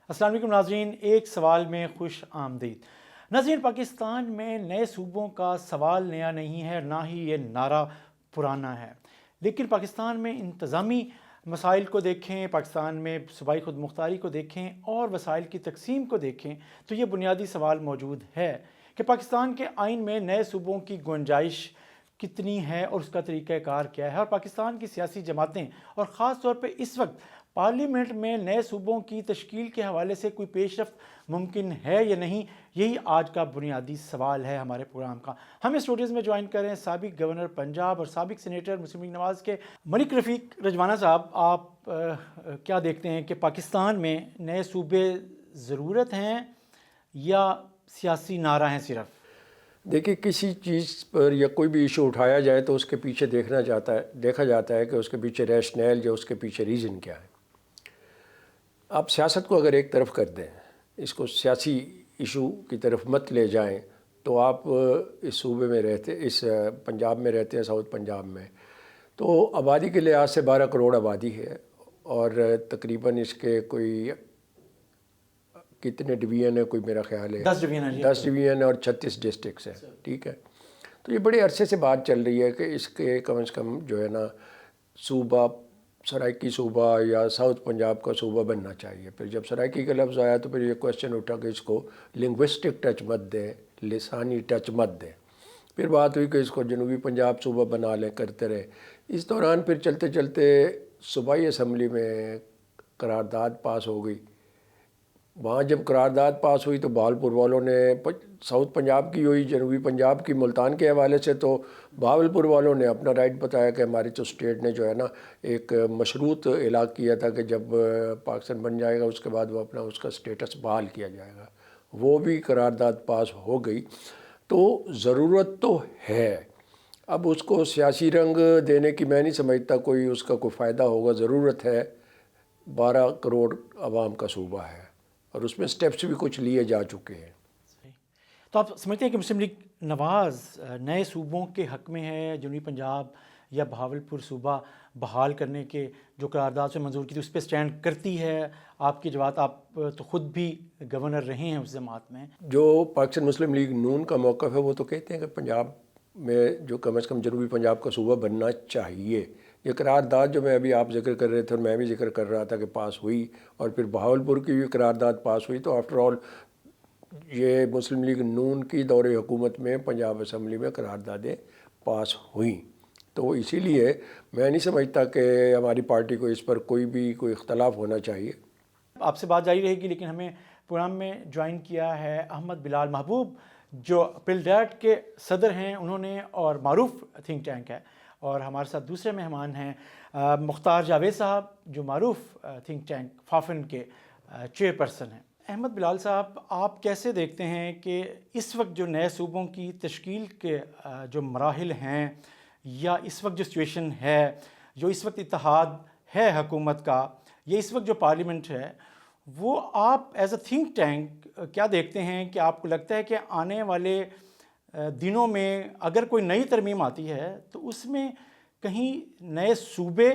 السلام علیکم ناظرین، ایک سوال میں خوش آمدید۔ ناظرین، پاکستان میں نئے صوبوں کا سوال نیا نہیں ہے، نہ ہی یہ نعرہ پرانا ہے، لیکن پاکستان میں انتظامی مسائل کو دیکھیں، پاکستان میں صوبائی خود مختاری کو دیکھیں اور وسائل کی تقسیم کو دیکھیں تو یہ بنیادی سوال موجود ہے کہ پاکستان کے آئین میں نئے صوبوں کی گنجائش کتنی ہے اور اس کا طریقہ کار کیا ہے، اور پاکستان کی سیاسی جماعتیں اور خاص طور پہ اس وقت پارلیمنٹ میں نئے صوبوں کی تشکیل کے حوالے سے کوئی پیش رفت ممکن ہے یا نہیں، یہی آج کا بنیادی سوال ہے ہمارے پروگرام کا۔ ہم اسٹوڈیوز میں جوائن کر رہے ہیں سابق گورنر پنجاب اور سابق سینیٹر مسلم لیگ نواز کے ملک رفیق رجوانہ صاحب۔ آپ کیا دیکھتے ہیں کہ پاکستان میں نئے صوبے ضرورت ہیں یا سیاسی نعرہ ہیں صرف؟ دیکھیے، کسی چیز پر یا کوئی بھی ایشو اٹھایا جائے تو اس کے پیچھے دیکھا جاتا ہے کہ اس کے پیچھے ریشنل یا اس کے پیچھے ریزن کیا ہے۔ آپ سیاست کو اگر ایک طرف کر دیں، اس کو سیاسی ایشو کی طرف مت لے جائیں، تو آپ اس صوبے میں اس پنجاب میں رہتے ہیں، ساؤتھ پنجاب میں، تو آبادی کے لحاظ سے 12 کروڑ آبادی ہے، اور تقریباً اس کے کوئی کتنے ڈویژن ہے، کوئی میرا خیال ہے 10 ڈویژن اور 36 ڈسٹرکٹس ہیں، ٹھیک ہے۔ تو یہ بڑے عرصے سے بات چل رہی ہے کہ اس کے کم از کم جو ہے نا صوبہ، سرائکی صوبہ یا ساؤتھ پنجاب کا صوبہ بننا چاہیے۔ پھر جب سرائکی کا لفظ آیا تو پھر یہ کویسچن اٹھا کہ اس کو لنگوسٹک ٹچ مت دیں، لسانی ٹچ مت دیں۔ پھر بات ہوئی کہ اس کو جنوبی پنجاب صوبہ بنا لیں، کرتے رہے۔ اس دوران پھر چلتے چلتے صوبائی اسمبلی میں قرارداد پاس ہو گئی۔ وہاں جب قرارداد پاس ہوئی تو بہاولپور والوں نے، ساؤتھ پنجاب کی ہوئی، جنوبی پنجاب کی ملتان کے حوالے سے، تو بہاولپور والوں نے اپنا رائٹ بتایا کہ ہماری تو اسٹیٹ نے جو ہے نا ایک مشروط اعلان کیا تھا کہ جب پاکستان بن جائے گا اس کے بعد وہ اپنا اس کا اسٹیٹس بحال کیا جائے گا۔ وہ بھی قرارداد پاس ہو گئی۔ تو ضرورت تو ہے، اب اس کو سیاسی رنگ دینے کی میں نہیں سمجھتا کوئی اس کا کوئی فائدہ ہوگا۔ ضرورت ہے، 12 کروڑ عوام کا صوبہ ہے اور اس میں سٹیپس بھی کچھ لیے جا چکے ہیں۔ تو آپ سمجھتے ہیں کہ مسلم لیگ نواز نئے صوبوں کے حق میں ہے؟ جنوبی پنجاب یا بہاولپور صوبہ بحال کرنے کے جو قرارداد سے منظور کی تھی اس پہ سٹینڈ کرتی ہے؟ آپ کی جماعت، آپ تو خود بھی گورنر رہے ہیں اس جماعت میں۔ جو پاکستان مسلم لیگ نون کا موقف ہے وہ تو کہتے ہیں کہ پنجاب میں جو کم از کم جنوبی پنجاب کا صوبہ بننا چاہیے۔ یہ قرارداد جو میں ابھی آپ ذکر کر رہے تھے اور میں بھی ذکر کر رہا تھا کہ پاس ہوئی، اور پھر بہاولپور کی بھی قرارداد پاس ہوئی، تو آفٹر آل یہ مسلم لیگ نون کی دور حکومت میں پنجاب اسمبلی میں قراردادیں پاس ہوئیں۔ تو اسی لیے میں نہیں سمجھتا کہ ہماری پارٹی کو اس پر کوئی اختلاف ہونا چاہیے۔ آپ سے بات جاری رہے گی، لیکن ہمیں پروگرام میں جوائن کیا ہے احمد بلال محبوب، جو پلڈیٹ کے صدر ہیں انہوں نے، اور معروف تھنک ٹینک ہے، اور ہمارے ساتھ دوسرے مہمان ہیں مختار جاوید صاحب، جو معروف تھنک ٹینک فافن کے چیئرپرسن ہیں۔ احمد بلال صاحب، آپ کیسے دیکھتے ہیں کہ اس وقت جو نئے صوبوں کی تشکیل کے جو مراحل ہیں، یا اس وقت جو سچویشن ہے، جو اس وقت اتحاد ہے حکومت کا، یہ اس وقت جو پارلیمنٹ ہے، وہ آپ ایز اے تھنک ٹینک کیا دیکھتے ہیں کہ آپ کو لگتا ہے کہ آنے والے دنوں میں اگر کوئی نئی ترمیم آتی ہے تو اس میں کہیں نئے صوبے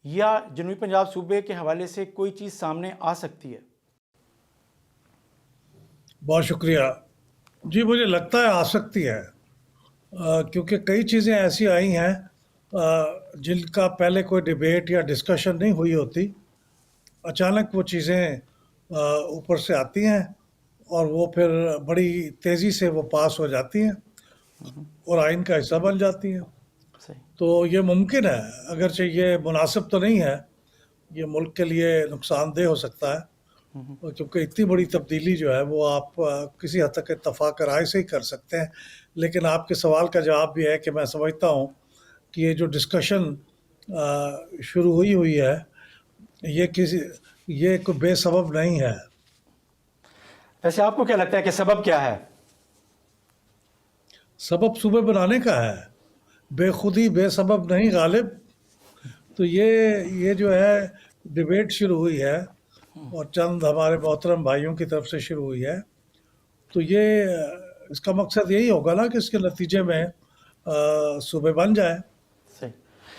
یا جنوبی پنجاب صوبے کے حوالے سے کوئی چیز سامنے آ سکتی ہے؟ بہت شکریہ جی، مجھے لگتا ہے آ سکتی ہے، کیونکہ کئی چیزیں ایسی آئی ہیں جن کا پہلے کوئی ڈیبیٹ یا ڈسکشن نہیں ہوئی ہوتی، اچانک وہ چیزیں اوپر سے آتی ہیں اور وہ پھر بڑی تیزی سے وہ پاس ہو جاتی ہیں اور آئین کا حصہ بن جاتی ہیں۔ تو یہ ممکن ہے، اگرچہ یہ مناسب تو نہیں ہے، یہ ملک کے لیے نقصان دہ ہو سکتا ہے، کیونکہ اتنی بڑی تبدیلی جو ہے وہ آپ کسی حد تک اتفاق رائے سے ہی کر سکتے ہیں۔ لیکن آپ کے سوال کا جواب بھی ہے کہ میں سمجھتا ہوں کہ یہ جو ڈسکشن شروع ہوئی ہے، یہ کوئی بے سبب نہیں ہے۔ ویسے آپ کو کیا لگتا ہے کہ سبب کیا ہے؟ سبب صوبے بنانے کا ہے، بے خودی بے سبب نہیں غالب۔ تو یہ جو ہے ڈیبیٹ شروع ہوئی ہے اور چند ہمارے محترم بھائیوں کی طرف سے شروع ہوئی ہے، تو اس کا مقصد یہی ہوگا نا کہ اس کے نتیجے میں صوبے بن جائیں۔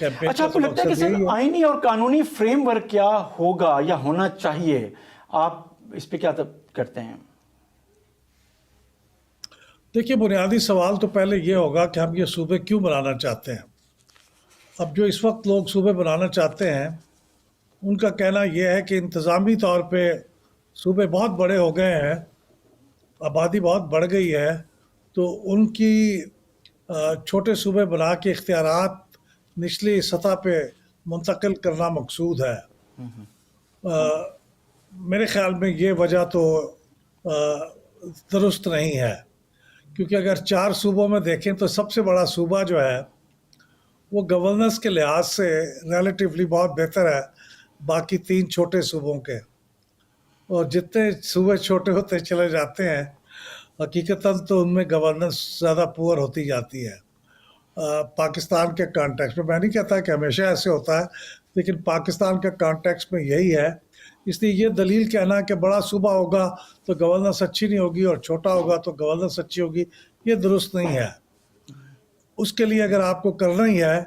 اچھا، آپ کو لگتا ہے کہ سر آئینی اور قانونی فریم ورک کیا ہوگا یا ہونا چاہیے؟ آپ اس پہ کیا کرتے ہیں؟ دیکھیے بنیادی سوال تو پہلے یہ ہوگا کہ ہم یہ صوبے کیوں بنانا چاہتے ہیں. اب جو اس وقت لوگ صوبے بنانا چاہتے ہیں ان کا کہنا یہ ہے کہ انتظامی طور پہ صوبے بہت بڑے ہو گئے ہیں، آبادی بہت بڑھ گئی ہے، تو ان کی چھوٹے صوبے بنا کے اختیارات نچلی سطح پہ منتقل کرنا مقصود ہے. میرے خیال میں یہ وجہ تو درست نہیں ہے، کیونکہ اگر 4 صوبوں میں دیکھیں تو سب سے بڑا صوبہ جو ہے وہ گورننس کے لحاظ سے ریلیٹیولی بہت بہتر ہے باقی 3 چھوٹے صوبوں کے. اور جتنے صوبے چھوٹے ہوتے چلے جاتے ہیں حقیقتاً تو ان میں گورننس زیادہ پور ہوتی جاتی ہے. پاکستان کے کانٹیکس میں نہیں کہتا کہ ہمیشہ ایسے ہوتا ہے، لیکن پاکستان کے کانٹیکس میں یہی ہے. اس لیے یہ دلیل کہنا کہ بڑا صوبہ ہوگا تو گورننس اچھی نہیں ہوگی اور چھوٹا ہوگا تو گورننس اچھی ہوگی، یہ درست نہیں ہے. اس کے لیے اگر آپ کو کرنا ہی ہے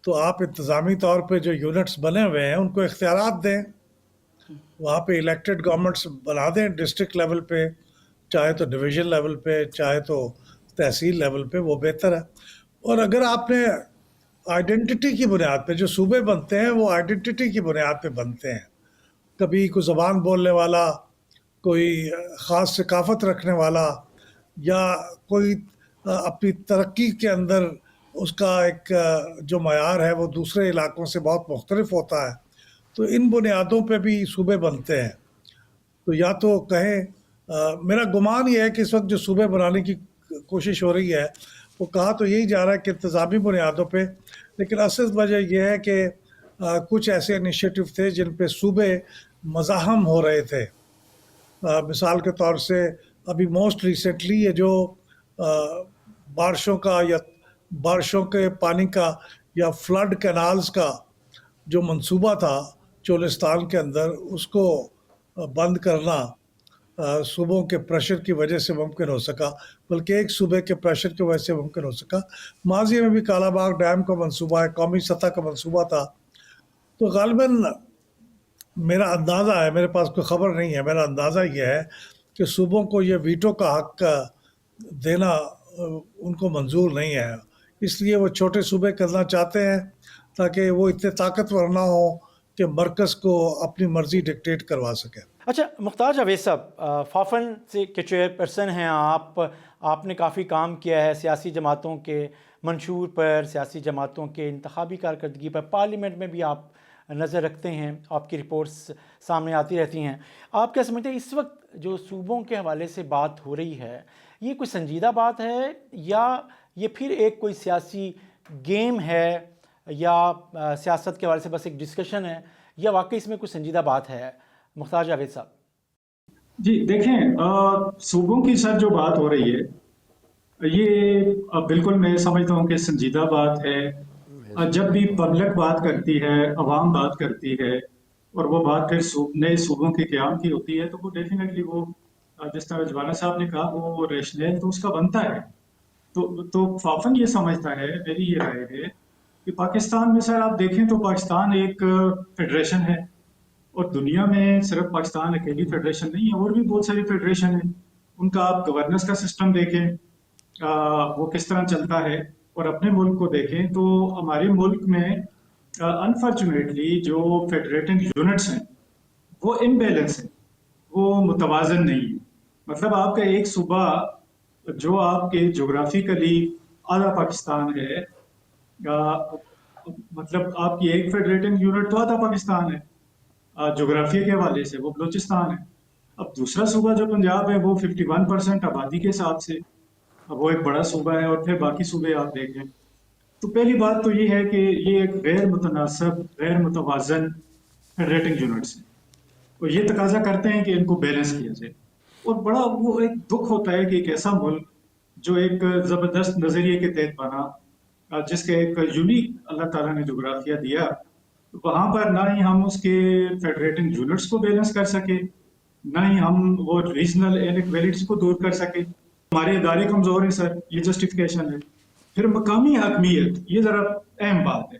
تو آپ انتظامی طور پہ جو یونٹس بنے ہوئے ہیں ان کو اختیارات دیں، وہاں پہ الیکٹڈ گورنمنٹس بنا دیں ڈسٹرکٹ لیول پہ، چاہے تو ڈویژن لیول پہ، چاہے تو تحصیل لیول پہ، وہ بہتر ہے. اور اگر آپ نے آئیڈینٹی کی بنیاد پہ جو صوبے بنتے ہیں وہ آئیڈینٹی کی بنیاد پہ بنتے ہیں، کبھی کوئی زبان بولنے والا، کوئی خاص ثقافت رکھنے والا، یا کوئی اپنی ترقی کے اندر اس کا ایک جو معیار ہے وہ دوسرے علاقوں سے بہت مختلف ہوتا ہے، تو ان بنیادوں پہ بھی صوبے بنتے ہیں. تو یا تو کہیں میرا گمان یہ ہے کہ اس وقت جو صوبے بنانے کی کوشش ہو رہی ہے وہ کہا تو یہی جا رہا ہے کہ انتظامی بنیادوں پہ، لیکن اصل وجہ یہ ہے کہ کچھ ایسے انیشیٹو تھے جن پہ صوبے مزاحم ہو رہے تھے. مثال کے طور سے ابھی موسٹ ریسنٹلی یہ جو بارشوں کا یا بارشوں کے پانی کا یا فلڈ کینالز کا جو منصوبہ تھا چولستان کے اندر، اس کو بند کرنا صوبوں کے پریشر کی وجہ سے ممکن ہو سکا، بلکہ ایک صوبے کے پریشر کی وجہ سے ممکن ہو سکا. ماضی میں بھی کالا باغ ڈیم کا منصوبہ ہے، قومی سطح کا منصوبہ تھا. تو غالباً میرا اندازہ ہے، میرے پاس کوئی خبر نہیں ہے، میرا اندازہ یہ ہے کہ صوبوں کو یہ ویٹو کا حق دینا ان کو منظور نہیں ہے، اس لیے وہ چھوٹے صوبے کرنا چاہتے ہیں تاکہ وہ اتنے طاقتور نہ ہو کہ مرکز کو اپنی مرضی ڈکٹیٹ کروا سکے. اچھا مختار جاوید صاحب، فافن سے کے چیئر پرسن ہیں آپ نے کافی کام کیا ہے سیاسی جماعتوں کے منشور پر، سیاسی جماعتوں کے انتخابی کارکردگی پر، پارلیمنٹ میں بھی آپ نظر رکھتے ہیں، آپ کی رپورٹس سامنے آتی رہتی ہیں. آپ کیا سمجھتے ہیں اس وقت جو صوبوں کے حوالے سے بات ہو رہی ہے یہ کوئی سنجیدہ بات ہے یا یہ پھر ایک کوئی سیاسی گیم ہے یا سیاست کے حوالے سے بس ایک ڈسکشن ہے، یا واقعی اس میں کوئی سنجیدہ بات ہے؟ مختار جاوید صاحب. جی دیکھیں، صوبوں کی سر جو بات ہو رہی ہے یہ بالکل میں سمجھتا ہوں کہ سنجیدہ بات ہے. جب بھی پبلک بات کرتی ہے، عوام بات کرتی ہے اور وہ بات پھر نئے صوبوں کے قیام کی ہوتی ہے تو وہ ڈیفینیٹلی وہ جس طرح جوانا صاحب نے کہا وہ ریشنل تو اس کا بنتا ہے. تو فافن یہ سمجھتا ہے، میری یہ رائے ہے کہ پاکستان میں سر آپ دیکھیں تو پاکستان ایک فیڈریشن ہے، اور دنیا میں صرف پاکستان اکیلی فیڈریشن نہیں ہے، اور بھی بہت ساری فیڈریشن ہیں. ان کا آپ گورننس کا سسٹم دیکھیں وہ کس طرح چلتا ہے، اور اپنے ملک کو دیکھیں تو ہمارے ملک میں انفارچونیٹلی جو فیڈریٹنگ یونٹس ہیں وہ امبیلنس ہیں، وہ متوازن نہیں ہیں. مطلب آپ کا ایک صوبہ جو آپ کے جغرافیکلی آدھا پاکستان ہے، مطلب آپ کی ایک فیڈریٹنگ یونٹ تو آدھا پاکستان ہے جغرافیہ کے حوالے سے، وہ بلوچستان ہے. اب دوسرا صوبہ جو پنجاب ہے وہ 51% آبادی کے حساب سے وہ ایک بڑا صوبہ ہے، اور پھر باقی صوبے آپ دیکھیں تو پہلی بات تو یہ ہے کہ یہ ایک غیر متناسب، غیر متوازن فیڈریٹنگ یونٹس ہیں، اور یہ تقاضا کرتے ہیں کہ ان کو بیلنس کیا جائے. اور بڑا وہ ایک دکھ ہوتا ہے کہ ایک ایسا ملک جو ایک زبردست نظریے کے تحت بنا، جس کے ایک یونیک اللہ تعالیٰ نے جغرافیہ دیا، وہاں پر نہ ہی ہم اس کے فیڈریٹنگ یونٹس کو بیلنس کر سکے، نہ ہی ہم وہ ریجنل انیکویلٹیز کو دور کر سکے. ہمارے ادارے کمزور ہیں سر، یہ جسٹیفیکیشن ہے. پھر مقامی حاکمیت، یہ ذرا اہم بات ہے.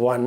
1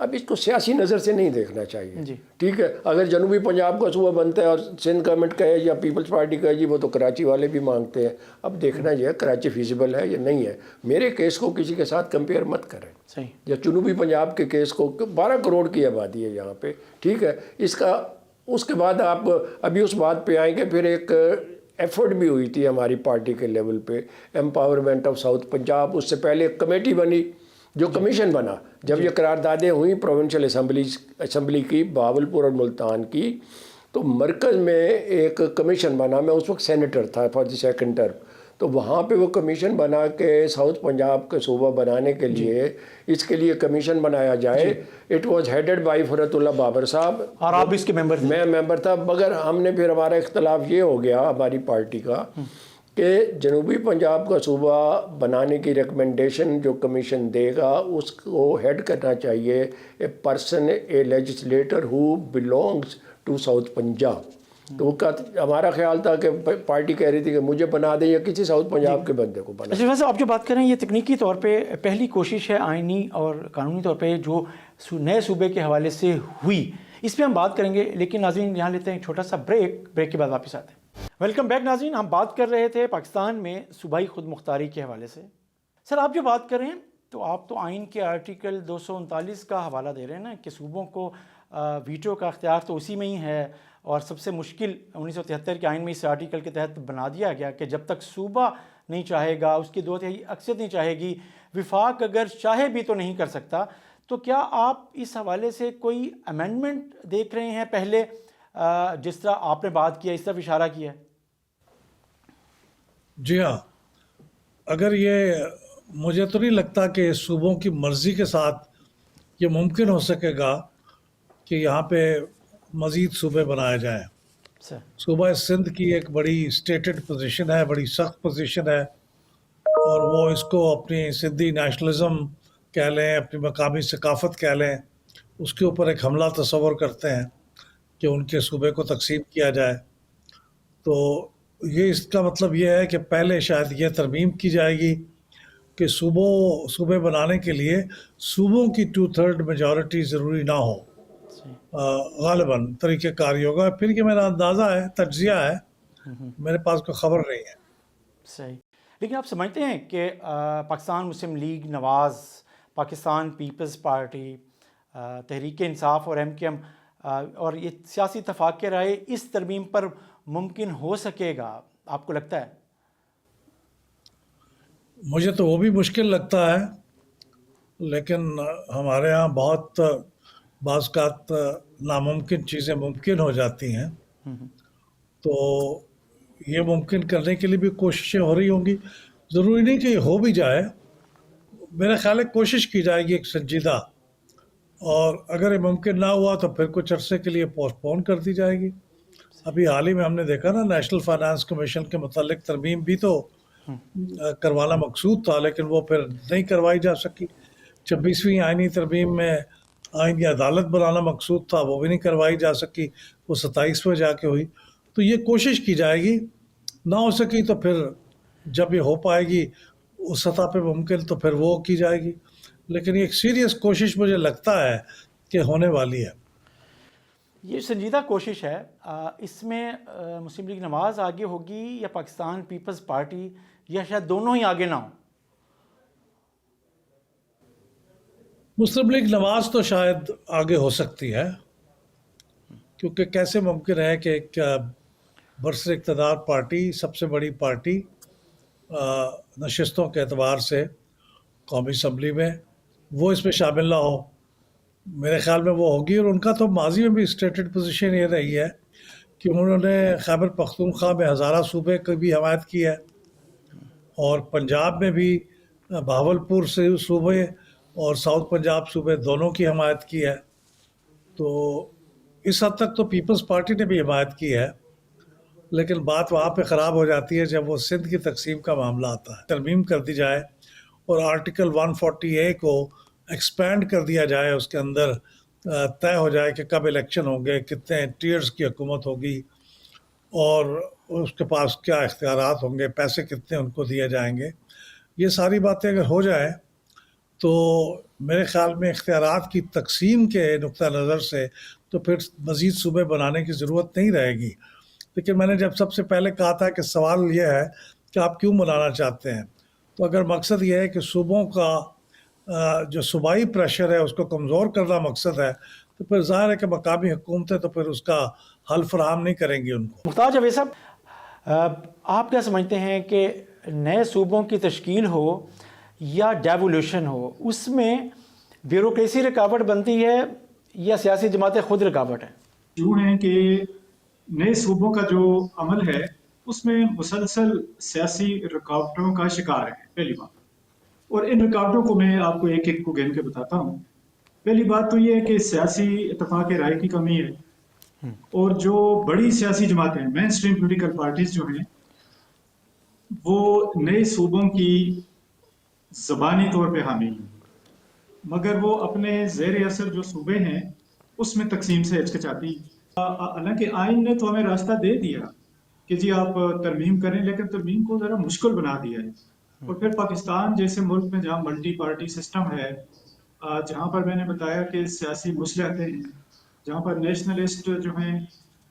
اب اس کو سیاسی نظر سے نہیں دیکھنا چاہیے. جی. ٹھیک ہے, اگر جنوبی پنجاب کا صوبہ بنتا ہے اور سندھ گورنمنٹ کہے یا پیپلز پارٹی کہے جی وہ تو کراچی والے بھی مانگتے ہیں, اب دیکھنا یہ ہے کراچی فیزیبل ہے یا نہیں ہے. میرے کیس کو کسی کے ساتھ کمپیئر مت کریں. صحیح. یا جنوبی پنجاب کے کیس کو, 12 کروڑ کی آبادی ہے یہاں پہ, ٹھیک ہے, اس کے بعد آپ ابھی اس بات پہ آئیں گے. پھر ایک ایفرٹ بھی ہوئی تھی ہماری پارٹی کے لیول پہ, امپاورمنٹ آف ساؤتھ پنجاب. اس سے پہلے ایک کمیٹی بنی جو کمیشن بنا, جب یہ قراردادیں ہوئیں پروونشل اسمبلی کی بہاولپور اور ملتان کی, تو مرکز میں ایک کمیشن بنا. میں اس وقت سینیٹر تھا فار دی سیکنڈ ٹرم. تو وہاں پہ وہ کمیشن بنا کے ساؤتھ پنجاب کے صوبہ بنانے کے لیے اس کے لیے کمیشن بنایا جائے. اٹ واز ہیڈڈ بائی فرحت اللہ بابر صاحب, اور آپ اس کے ممبر تھے. میں ممبر تھا. مگر ہم نے پھر ہمارا اختلاف یہ ہو گیا ہماری پارٹی کا کہ جنوبی پنجاب کا صوبہ بنانے کی ریکمنڈیشن جو کمیشن دے گا اس کو ہیڈ کرنا چاہیے a person, a legislator who belongs to south Punjab. تو وہ ہمارا خیال تھا کہ پارٹی کہہ رہی تھی کہ مجھے بنا دیں یا کسی ساؤتھ پنجاب کے بندے کو بنا. اچھا, آپ جو بات کر رہے ہیں یہ تکنیکی طور پہ پہلی کوشش ہے آئینی اور قانونی طور پہ جو نئے صوبے کے حوالے سے ہوئی, اس پہ ہم بات کریں گے. لیکن ناظرین یہاں لیتے ہیں ایک چھوٹا سا بریک کے بعد واپس آتے ہیں. ویلکم بیک ناظرین, ہم بات کر رہے تھے پاکستان میں صوبائی خود مختاری کے حوالے سے. سر آپ جو بات کر رہے ہیں تو آپ تو آئین کے آرٹیکل 239 کا حوالہ دے رہے ہیں نا کہ صوبوں کو ویٹو کا اختیار تو اسی میں ہی ہے, اور سب سے مشکل 1973 کے آئین میں اس آرٹیکل کے تحت بنا دیا گیا کہ جب تک صوبہ نہیں چاہے گا, اس کی 2/3 اکثریت نہیں چاہے گی, وفاق اگر چاہے بھی تو نہیں کر سکتا. تو کیا آپ اس حوالے سے کوئی امینڈمنٹ دیکھ رہے ہیں پہلے, جس طرح آپ نے بات کیا اس طرف اشارہ کیا ہے؟ جی ہاں, اگر یہ مجھے تو نہیں لگتا کہ صوبوں کی مرضی کے ساتھ یہ ممکن ہو سکے گا کہ یہاں پہ مزید صوبے بنائے جائیں. صوبہ سندھ کی ایک بڑی اسٹیٹڈ پوزیشن ہے, بڑی سخت پوزیشن ہے, اور وہ اس کو اپنی سندھی نیشنلزم کہہ لیں, اپنی مقامی ثقافت کہہ لیں, اس کے اوپر ایک حملہ تصور کرتے ہیں کہ ان کے صوبے کو تقسیم کیا جائے. تو یہ اس کا مطلب یہ ہے کہ پہلے شاید یہ ترمیم کی جائے گی کہ صوبے بنانے کے لیے صوبوں کی 2/3 میجورٹی ضروری نہ ہو. غالباً طریقہ کار یہ ہوگا. پھر یہ میرا اندازہ ہے, تجزیہ ہے, میرے پاس کوئی خبر نہیں ہے. صحیح. لیکن آپ سمجھتے ہیں کہ پاکستان مسلم لیگ, نواز, پاکستان پیپلز پارٹی, تحریک انصاف اور MKM اور یہ سیاسی اتفاق کے رائے اس ترمیم پر ممکن ہو سکے گا, آپ کو لگتا ہے؟ مجھے تو وہ بھی مشکل لگتا ہے, لیکن ہمارے ہاں بہت بعض اوقات ناممکن چیزیں ممکن ہو جاتی ہیں. تو یہ ممکن کرنے کے لیے بھی کوششیں ہو رہی ہوں گی. ضروری نہیں کہ یہ ہو بھی جائے, میرا خیال ہے کوشش کی جائے گی ایک سنجیدہ, اور اگر یہ ممکن نہ ہوا تو پھر کچھ عرصے کے لیے پوسٹ پون کر دی جائے گی. ابھی حال ہی میں ہم نے دیکھا نا, نیشنل فائنانس کمیشن کے متعلق ترمیم بھی تو کروانا مقصود تھا, لیکن وہ پھر نہیں کروائی جا سکی. 26ویں آئینی ترمیم میں آئینی عدالت بنانا مقصود تھا, وہ بھی نہیں کروائی جا سکی, وہ 27ویں جا کے ہوئی. تو یہ کوشش کی جائے گی, نہ ہو سکی تو پھر جب یہ ہو پائے گی اس سطح پہ ممکن تو پھر وہ کی جائے گی. لیکن یہ ایک سیریس کوشش مجھے لگتا ہے کہ ہونے والی ہے. یہ سنجیدہ کوشش ہے. اس میں مسلم لیگ نواز آگے ہوگی یا پاکستان پیپلز پارٹی, یا شاید دونوں ہی آگے نہ ہوں؟ مسلم لیگ نواز تو شاید آگے ہو سکتی ہے, کیونکہ کیسے ممکن ہے کہ ایک برسر اقتدار پارٹی, سب سے بڑی پارٹی نشستوں کے اعتبار سے قومی اسمبلی میں, وہ اس میں شامل نہ ہو. میرے خیال میں وہ ہوگی. اور ان کا تو ماضی میں بھی اسٹیٹڈ پوزیشن یہ رہی ہے کہ انہوں نے خیبر پختونخوا میں ہزارہ صوبے کی بھی حمایت کی ہے, اور پنجاب میں بھی بہاولپور سے صوبے اور ساؤتھ پنجاب صوبے دونوں کی حمایت کی ہے. تو اس حد تک تو پیپلز پارٹی نے بھی حمایت کی ہے. لیکن بات وہاں پہ خراب ہو جاتی ہے جب وہ سندھ کی تقسیم کا معاملہ آتا ہے. ترمیم کر دی جائے اور آرٹیکل 140A کو ایکسپینڈ کر دیا جائے, اس کے اندر طے ہو جائے کہ کب الیکشن ہوں گے, کتنے ٹیئرز کی حکومت ہوگی, اور اس کے پاس کیا اختیارات ہوں گے, پیسے کتنے ان کو دیے جائیں گے. یہ ساری باتیں اگر ہو جائیں تو میرے خیال میں اختیارات کی تقسیم کے نقطہ نظر سے تو پھر مزید صوبے بنانے کی ضرورت نہیں رہے گی. لیکن میں نے جب سب سے پہلے کہا تھا کہ سوال یہ ہے کہ آپ کیوں بنانا چاہتے ہیں، تو اگر مقصد یہ ہے کہ صوبوں کا جو صوبائی پریشر ہے اس کو کمزور کرنا مقصد ہے، تو پھر ظاہر ہے کہ مقامی حکومتیں تو پھر اس کا حل فراہم نہیں کریں گی ان کو. مختار جاوید صاحب، آپ کیا سمجھتے ہیں کہ نئے صوبوں کی تشکیل ہو یا ڈیولیوشن ہو، اس میں بیوروکریسی رکاوٹ بنتی ہے یا سیاسی جماعتیں خود رکاوٹ ہیں؟ یوں ہے کہ نئے صوبوں کا جو عمل ہے اس میں مسلسل سیاسی رکاوٹوں کا شکار ہے، پہلی بات. اور ان رکاوٹوں کو میں آپ کو ایک ایک کو گن کے بتاتا ہوں. پہلی بات تو یہ ہے کہ سیاسی اتفاق رائے کی کمی ہے، اور جو بڑی سیاسی جماعتیں مین اسٹریم پولیٹیکل پارٹیز جو ہیں وہ نئے صوبوں کی زبانی طور پہ حامی ہیں، مگر وہ اپنے زیر اثر جو صوبے ہیں اس میں تقسیم سے ہچکچاتی ہیں. حالانکہ آئین نے تو ہمیں راستہ دے دیا کہ جی آپ ترمیم کریں، لیکن ترمیم کو ذرا مشکل بنا دیا ہے. اور پھر پاکستان جیسے ملک میں جہاں ملٹی پارٹی سسٹم ہے، جہاں پر میں نے بتایا کہ سیاسی مصلحتیں ہیں، جہاں پر نیشنلسٹ جو ہیں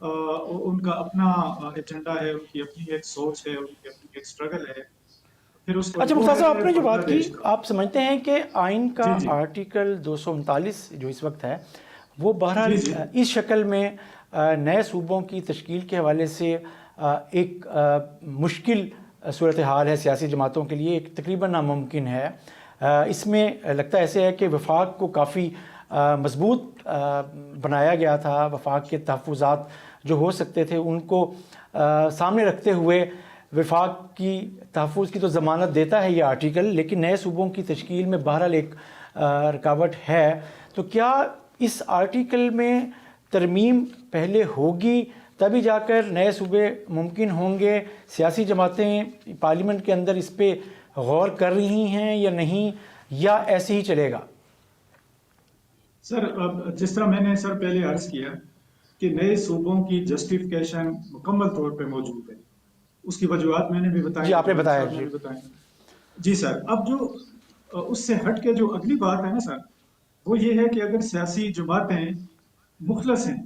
ان کا اپنا ایجنڈا ہے، ان کی اپنی ایک سوچ ہے، ان کی اپنی ایک اسٹرگل ہے. پھر اس اچھا مختار صاحب، آپ نے جو بات کی، بنگلہ دیش کا. آپ سمجھتے ہیں کہ آئین کا جی. آرٹیکل 239 جو اس وقت ہے وہ بہرحال جی. اس شکل میں نئے صوبوں کی تشکیل کے حوالے سے ایک مشکل صورتحال ہے سیاسی جماعتوں کے لیے، ایک تقریباً ناممکن ہے. اس میں لگتا ایسے ہے کہ وفاق کو کافی مضبوط بنایا گیا تھا، وفاق کے تحفظات جو ہو سکتے تھے ان کو سامنے رکھتے ہوئے وفاق کی تحفظ کی تو ضمانت دیتا ہے یہ آرٹیکل، لیکن نئے صوبوں کی تشکیل میں بہرحال ایک رکاوٹ ہے. تو کیا اس آرٹیکل میں ترمیم پہلے ہوگی تبھی جا کر نئے صوبے ممکن ہوں گے؟ سیاسی جماعتیں پارلیمنٹ کے اندر اس پہ غور کر رہی ہیں یا نہیں، یا ایسے ہی چلے گا؟ سر جس طرح میں نے پہلے عرض کیا کہ نئے صوبوں کی جسٹیفیکیشن مکمل طور پہ موجود ہے، اس کی وجوہات میں نے بھی بتائی. جی آپ نے بتایا. جی سر، اب جو اس سے ہٹ کے جو اگلی بات ہے نا سر، وہ یہ ہے کہ اگر سیاسی جماعتیں مخلص ہیں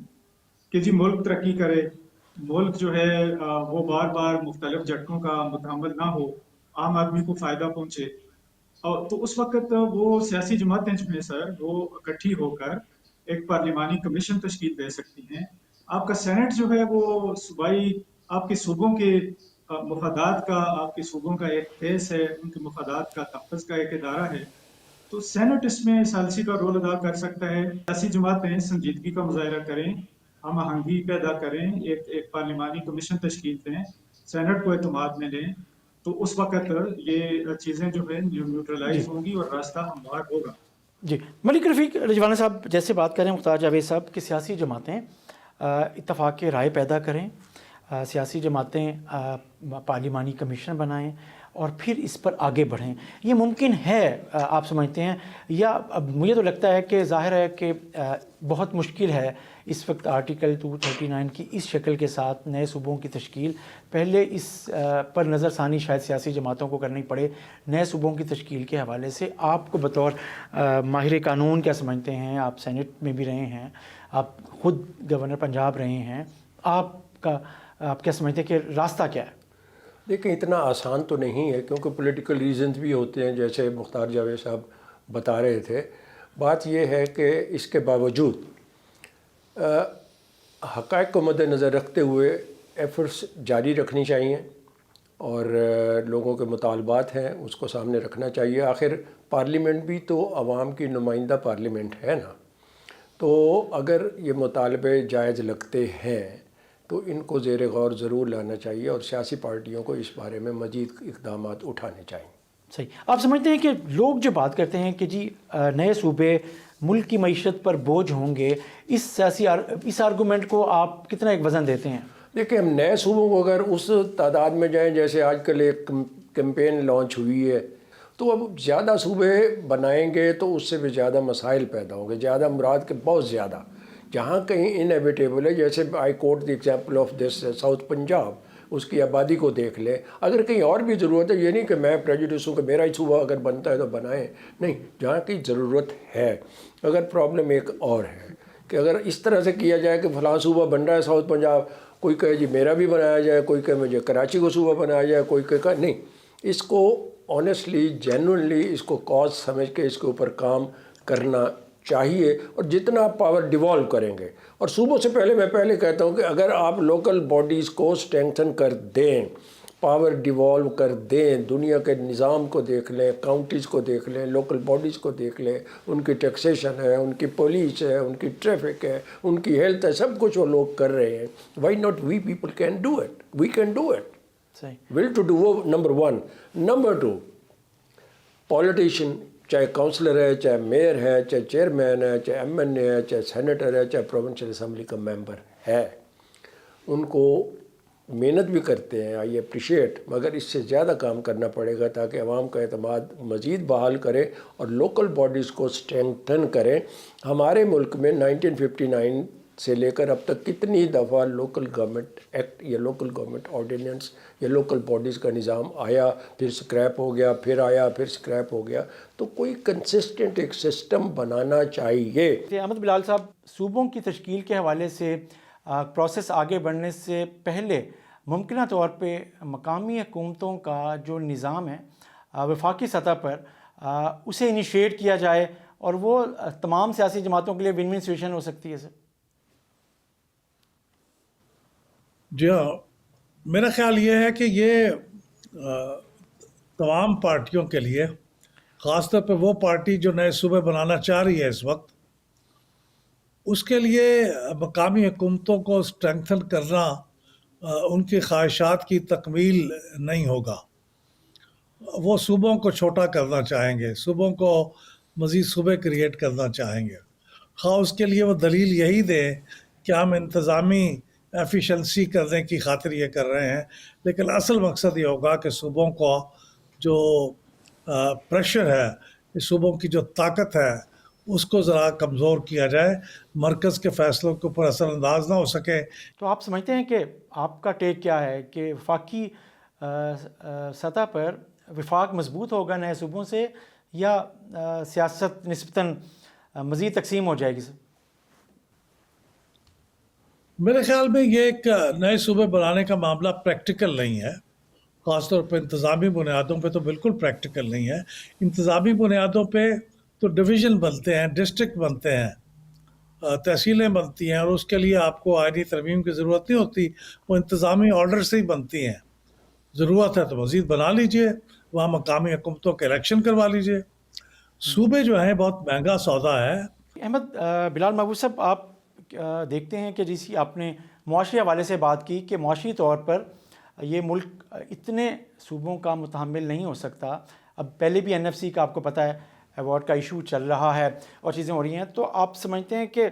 کہ جی ملک ترقی کرے، ملک جو ہے وہ بار بار مختلف جھٹکوں کا متحمل نہ ہو، عام آدمی کو فائدہ پہنچے، تو اس وقت وہ سیاسی جماعتیں جو ہیں سر وہ اکٹھی ہو کر ایک پارلیمانی کمیشن تشکیل دے سکتی ہیں. آپ کا سینٹ جو ہے وہ صوبائی آپ کے صوبوں کے مفادات کا، آپ کے صوبوں کا ایک فیس ہے، ان کے مفادات کا تحفظ کا ایک ادارہ ہے. تو سینٹ اس میں ثالثی کا رول ادا کر سکتا ہے. سیاسی جماعتیں سنجیدگی کا مظاہرہ کریں، ہم آہنگی پیدا کریں، ایک پارلیمانی کمیشن تشکیل دیں، سینٹ کو اعتماد میں لیں، تو اس وقت یہ چیزیں جو ہے نیوٹرلائز ہوں گی اور راستہ ہموار ہوگا. جی ملک رفیق رجوانہ صاحب جیسے بات کریں مختار جاوید صاحب کہ سیاسی جماعتیں اتفاق رائے پیدا کریں، سیاسی جماعتیں پارلیمانی کمیشن بنائیں اور پھر اس پر آگے بڑھیں، یہ ممکن ہے آپ سمجھتے ہیں؟ یا مجھے تو لگتا ہے کہ ظاہر ہے کہ بہت مشکل ہے اس وقت آرٹیکل 239 کی اس شکل کے ساتھ نئے صوبوں کی تشکیل. پہلے اس پر نظر ثانی شاید سیاسی جماعتوں کو کرنی پڑے. نئے صوبوں کی تشکیل کے حوالے سے آپ کو بطور ماہر قانون کیا سمجھتے ہیں؟ آپ سینٹ میں بھی رہے ہیں، آپ خود گورنر پنجاب رہے ہیں، آپ کیا سمجھتے ہیں کہ راستہ کیا ہے؟ دیکھیں اتنا آسان تو نہیں ہے، کیونکہ پولیٹیکل ریزنز بھی ہوتے ہیں جیسے مختار جاوید صاحب بتا رہے تھے. بات یہ ہے کہ اس کے باوجود حقائق کو مد نظر رکھتے ہوئے ایفرٹس جاری رکھنی چاہیے اور لوگوں کے مطالبات ہیں اس کو سامنے رکھنا چاہیے. آخر پارلیمنٹ بھی تو عوام کی نمائندہ پارلیمنٹ ہے نا، تو اگر یہ مطالبے جائز لگتے ہیں تو ان کو زیر غور ضرور لانا چاہیے اور سیاسی پارٹیوں کو اس بارے میں مزید اقدامات اٹھانے چاہیے. صحیح. آپ سمجھتے ہیں کہ لوگ جو بات کرتے ہیں کہ جی نئے صوبے ملک کی معیشت پر بوجھ ہوں گے، اس آرگومنٹ کو آپ کتنا ایک وزن دیتے ہیں؟ دیکھیں ہم نئے صوبوں کو اگر اس تعداد میں جائیں جیسے آج کل ایک کیمپین لانچ ہوئی ہے، تو اب زیادہ صوبے بنائیں گے تو اس سے بھی زیادہ مسائل پیدا ہوں گے. زیادہ مراد کے بہت زیادہ، جہاں کہیں انیویٹیبل ہے، جیسے I quote the example of this south Punjab, اس کی آبادی کو دیکھ لیں. اگر کہیں اور بھی ضرورت ہے، یہ نہیں کہ میں پریجوڈس ہوں کہ میرا ہی صوبہ اگر بنتا ہے تو بنائیں، نہیں، جہاں کی ضرورت ہے. اگر پرابلم ایک اور ہے کہ اگر اس طرح سے کیا جائے کہ فلاں صوبہ بن رہا ہے ساؤتھ پنجاب، کوئی کہے جی میرا بھی بنایا جائے، کوئی کہے مجھے کراچی کو صوبہ بنایا جائے، کوئی کہے نہیں. اس کو آنیسٹلی جینوئنلی اس کو کاز سمجھ کے اس کے اوپر کام کرنا چاہیے. اور جتنا آپ پاور ڈیوالو کریں گے، اور صوبوں سے پہلے میں پہلے کہتا ہوں کہ اگر آپ لوکل باڈیز کو اسٹرینتھن کر دیں، پاور ڈیوالو کر دیں، دنیا کے نظام کو دیکھ لیں، کاؤنٹیز کو دیکھ لیں، لوکل باڈیز کو دیکھ لیں، ان کی ٹیکسیشن ہے، ان کی پولیس ہے، ان کی ٹریفک ہے، ان کی ہیلتھ ہے، سب کچھ وہ لوگ کر رہے ہیں. Why not we people can do it, we can do it. صحیح. ول ٹو ڈو، وہ نمبر 1. نمبر 2، پولیٹیشین چاہے کاؤنسلر ہے، چاہے میئر ہے، چاہے چیئرمین ہے، چاہے ایم این اے ہے، چاہے سینیٹر ہے، چاہے پروونشل اسمبلی کا ممبر ہے، ان کو محنت بھی کرتے ہیں، آئی اپریشیٹ، مگر اس سے زیادہ کام کرنا پڑے گا تاکہ عوام کا اعتماد مزید بحال کریں اور لوکل باڈیز کو اسٹرینتھن کریں. ہمارے ملک میں 1959 سے لے کر اب تک کتنی دفعہ لوکل گورنمنٹ ایکٹ یا لوکل گورنمنٹ آرڈیننس یا لوکل باڈیز کا نظام آیا، پھر سکریپ ہو گیا، پھر آیا، پھر سکریپ ہو گیا. تو کوئی کنسسٹنٹ ایک سسٹم بنانا چاہیے. احمد بلال صاحب، صوبوں کی تشکیل کے حوالے سے پروسیس آگے بڑھنے سے پہلے ممکنہ طور پہ مقامی حکومتوں کا جو نظام ہے وفاقی سطح پر اسے انیشیٹ کیا جائے اور وہ تمام سیاسی جماعتوں کے لیے ون ون سچویشن ہو سکتی ہے. سر جی ہاں، میرا خیال یہ ہے کہ یہ تمام پارٹیوں کے لیے، خاص طور پہ وہ پارٹی جو نئے صوبے بنانا چاہ رہی ہے اس وقت، اس کے لیے مقامی حکومتوں کو اسٹرینتھن کرنا ان کی خواہشات کی تکمیل نہیں ہوگا. وہ صوبوں کو چھوٹا کرنا چاہیں گے، صوبوں کو مزید صوبے کریٹ کرنا چاہیں گے، خواہ اس کے لیے وہ دلیل یہی دے کہ ہم انتظامی ایفیشنسی کرنے کی خاطر یہ کر رہے ہیں. لیکن اصل مقصد یہ ہوگا کہ صوبوں کو جو پریشر ہے، اس صوبوں کی جو طاقت ہے، اس کو ذرا کمزور کیا جائے، مرکز کے فیصلوں کے اوپر اثر انداز نہ ہو سکے. تو آپ سمجھتے ہیں کہ آپ کا ٹیک کیا ہے کہ وفاقی سطح پر وفاق مضبوط ہوگا نئے صوبوں سے، یا سیاست نسبتاً مزید تقسیم ہو جائے گی؟ میرے خیال میں یہ ایک نئے صوبے بنانے کا معاملہ پریکٹیکل نہیں ہے، خاص طور پہ انتظامی بنیادوں پہ تو بالکل پریکٹیکل نہیں ہے. انتظامی بنیادوں پہ تو ڈویژن بنتے ہیں، ڈسٹرکٹ بنتے ہیں، تحصیلیں بنتی ہیں، اور اس کے لیے آپ کو آئینی ترمیم کی ضرورت نہیں ہوتی، وہ انتظامی آرڈر سے ہی بنتی ہیں. ضرورت ہے تو مزید بنا لیجئے، وہاں مقامی حکومتوں کے الیکشن کروا لیجئے. صوبے جو ہیں بہت مہنگا سودا ہے. احمد بلال محبوب صاحب، آپ دیکھتے ہیں کہ جیسی آپ نے معاشی حوالے سے بات کی کہ معاشی طور پر یہ ملک اتنے صوبوں کا متحمل نہیں ہو سکتا. اب پہلے بھی این ایف سی کا آپ کو پتہ ہے ایوارڈ کا ایشو چل رہا ہے اور چیزیں ہو رہی ہیں. تو آپ سمجھتے ہیں کہ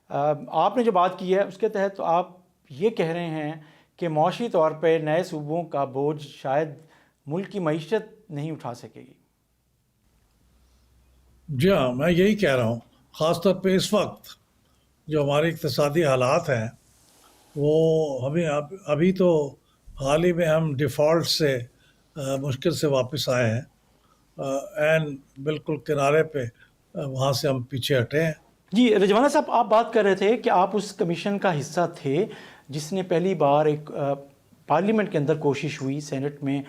آپ نے جو بات کی ہے اس کے تحت تو آپ یہ کہہ رہے ہیں کہ معاشی طور پہ نئے صوبوں کا بوجھ شاید ملک کی معیشت نہیں اٹھا سکے گی؟ جی ہاں، میں یہی کہہ رہا ہوں. خاص طور پہ اس وقت جو ہمارے اقتصادی حالات ہیں، وہ ہمیں ابھی تو حال ہی میں ہم ڈیفالٹ سے مشکل سے واپس آئے ہیں، این بالکل کنارے پہ وہاں سے ہم پیچھے ہٹے ہیں. جی رجوانہ صاحب، آپ بات کر رہے تھے کہ آپ اس کمیشن کا حصہ تھے جس نے پہلی بار ایک پارلیمنٹ کے اندر کوشش ہوئی، سینٹ میں،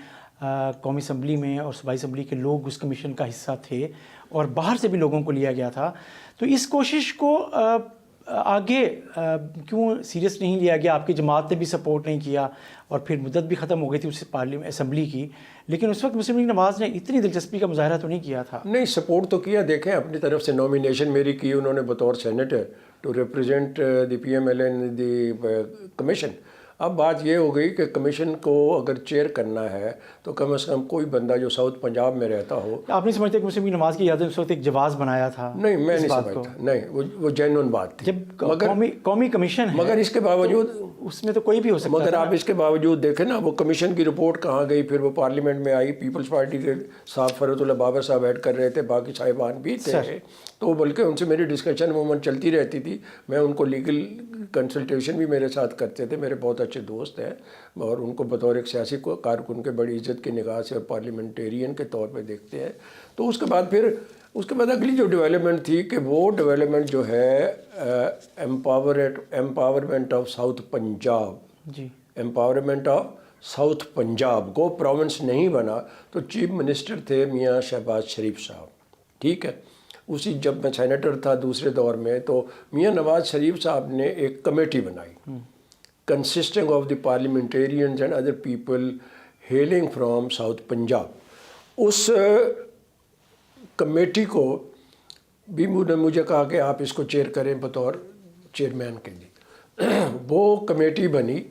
قومی اسمبلی میں، اور صوبائی اسمبلی کے لوگ اس کمیشن کا حصہ تھے اور باہر سے بھی لوگوں کو لیا گیا تھا. تو اس کوشش کو آگے کیوں سیریس نہیں لیا گیا؟ آپ کی جماعت نے بھی سپورٹ نہیں کیا اور پھر مدت بھی ختم ہو گئی تھی اس پارلیمنٹ اسمبلی کی، لیکن اس وقت مسلم لیگ نواز نے اتنی دلچسپی کا مظاہرہ تو نہیں کیا تھا. نہیں، سپورٹ تو کیا. دیکھیں، اپنی طرف سے نومینیشن میری کی انہوں نے بطور senator to represent the P M L in the commission. اب بات یہ ہو گئی کہ کمیشن کو اگر چیئر کرنا ہے تو کم از کم کوئی بندہ جو ساؤتھ پنجاب میں رہتا ہو. آپ نہیں سمجھتے کہ مسلم لیگ نواز کی یاد ہے اس وقت ایک جواز بنایا تھا؟ نہیں، میں نہیں سمجھتا. نہیں، وہ جینون بات تھی. جب قومی کمیشن ہے. مگر اس کے باوجود اس میں تو کوئی بھی ہو سکتا ہے. مگر آپ اس کے باوجود دیکھیں نا وہ کمیشن کی رپورٹ کہاں گئی, پھر وہ پارلیمنٹ میں آئی, پیپلز پارٹی کے صاحب فرحت اللہ بابر صاحب ایڈ کر رہے تھے, باقی صاحبان بھی تھے, تو بلکہ ان سے میری ڈسکشن عموماً چلتی رہتی تھی. میں ان کو لیگل کنسلٹیشن بھی میرے ساتھ کرتے تھے, میرے بہت اچھے دوست ہیں, اور ان کو بطور ایک سیاسی کارکن کے بڑی عزت کی نگاہ سے اور پارلیمنٹیرین کے طور پہ دیکھتے ہیں. تو اس کے بعد اگلی جو ڈیولپمنٹ تھی کہ وہ ڈیولپمنٹ جو ہے امپاورمنٹ آف ساؤتھ پنجاب, جی امپاورمنٹ آف ساؤتھ پنجاب, گو پروونس نہیں بنا. تو چیف منسٹر تھے میاں شہباز شریف صاحب, ٹھیک ہے. جب میں سینیٹر تھا دوسرے دور میں, تو میاں نواز شریف صاحب نے ایک کمیٹی بنائی consisting of the parliamentarians and other people hailing from south Punjab. اس کمیٹی کو بھی مجھے کہا کہ آپ اس کو چیئر کریں بطور چیئرمین کے لیے. وہ کمیٹی بنی,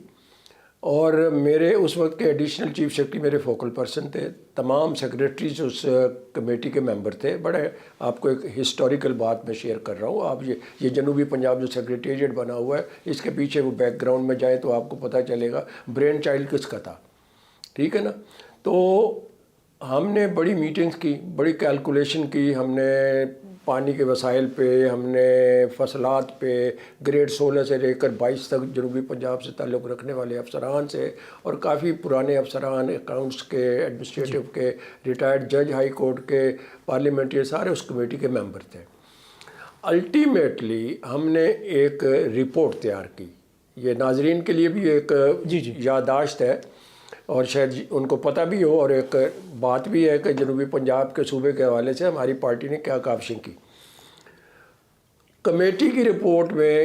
اور میرے اس وقت کے ایڈیشنل چیف سیکرٹری میرے فوکل پرسن تھے, تمام سیکریٹریز اس کمیٹی کے ممبر تھے. بڑے آپ کو ایک ہسٹوریکل بات میں شیئر کر رہا ہوں. آپ یہ جنوبی پنجاب جو سیکریٹریٹ بنا ہوا ہے, اس کے پیچھے وہ بیک گراؤنڈ میں جائیں تو آپ کو پتہ چلے گا برین چائلڈ کس کا تھا, ٹھیک ہے نا. تو ہم نے بڑی میٹنگز کی, بڑی کیلکولیشن کی, ہم نے پانی کے وسائل پہ, ہم نے فصلات پہ, گریڈ 16 سے لے کر 22 تک جنوبی پنجاب سے تعلق رکھنے والے افسران سے, اور کافی پرانے افسران اکاؤنٹس کے, ایڈمنسٹریٹو کے, ریٹائرڈ جج ہائی کورٹ کے, پارلیمنٹری, سارے اس کمیٹی کے ممبر تھے. الٹیمیٹلی ہم نے ایک رپورٹ تیار کی. یہ ناظرین کے لیے بھی ایک یادداشت ہے, اور شاید ان کو پتہ بھی ہو, اور ایک بات بھی ہے کہ جنوبی پنجاب کے صوبے کے حوالے سے ہماری پارٹی نے کیا کاوشیں کی. کمیٹی کی رپورٹ میں